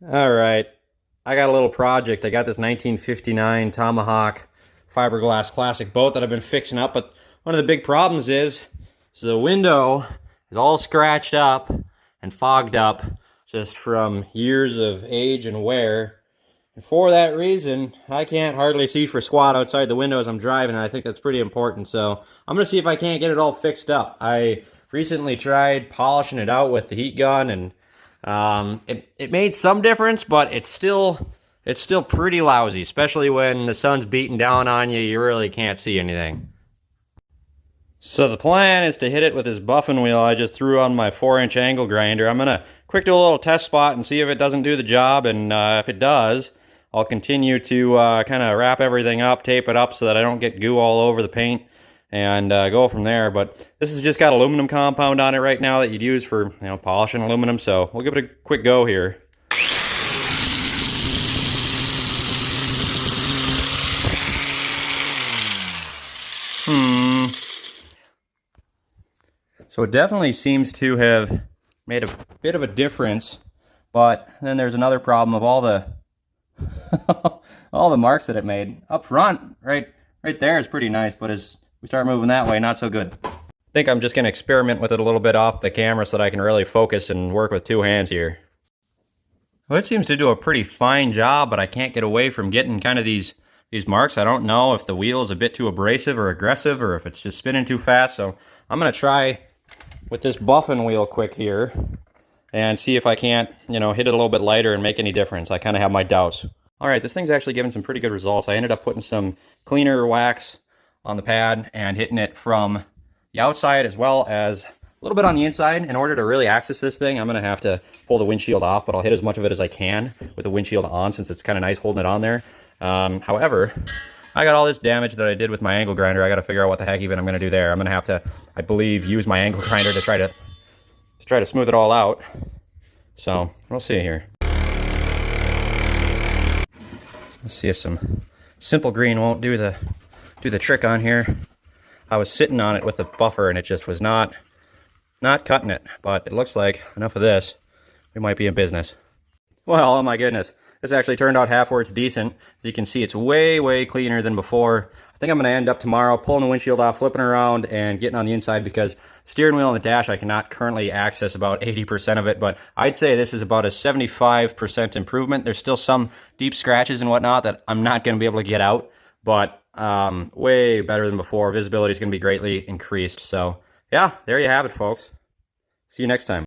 All right, I got a little project. I got this 1959 Tomahawk fiberglass classic boat that I've been fixing up, but one of the big problems is so the window is all scratched up and fogged up just from years of age and wear. And for that reason, I can't hardly see for squat outside the window as I'm driving, and I think that's pretty important. So I'm going to see if I can't get it all fixed up. I recently tried polishing it out with the heat gun, and it made some difference, but it's still pretty lousy, especially when the sun's beating down on you. You really can't see anything. So the plan is to hit it with this buffing wheel I just threw on my 4-inch angle grinder. I'm gonna quick do a little test spot and see if it doesn't do the job, and if it does, I'll continue to kind of wrap everything up, tape it up so that I don't get goo all over the paint, and go from there. But this has just got aluminum compound on it right now that you'd use for, polishing aluminum, so we'll give it a quick go here. So it definitely seems to have made a bit of a difference, but then there's another problem of all the all the marks that it made. Up front, right there is pretty nice, but as we start moving that way, not so good. I think I'm just going to experiment with it a little bit off the camera so that I can really focus and work with two hands here. Well, it seems to do a pretty fine job, but I can't get away from getting kind of these marks. I don't know if the wheel is a bit too abrasive or aggressive, or if it's just spinning too fast, so I'm going to try with this buffing wheel quick here and see if I can't, hit it a little bit lighter and make any difference. I kind of have my doubts. All right, this thing's actually giving some pretty good results. I ended up putting some cleaner wax on the pad and hitting it from the outside as well as a little bit on the inside. In order to really access this thing, I'm going to have to pull the windshield off, but I'll hit as much of it as I can with the windshield on, since it's kind of nice holding it on there. However, I got all this damage that I did with my angle grinder. I got to figure out what the heck even I'm going to do there. I'm going to have to, I believe, use my angle grinder to try to smooth it all out. So we'll see here. Let's see if some simple green won't do the trick on here. I was sitting on it with a buffer and it just was not cutting it. But it looks like enough of this, we might be in business. Well, oh my goodness. This actually turned out half where it's decent. As you can see, it's way cleaner than before. I think I'm going to end up tomorrow pulling the windshield off, flipping around, and getting on the inside, because steering wheel and the dash, I cannot currently access about 80% of it, but I'd say this is about a 75% improvement. There's still some deep scratches and whatnot that I'm not going to be able to get out, but way better than before. Visibility is going to be greatly increased. So yeah, there you have it, folks. See you next time.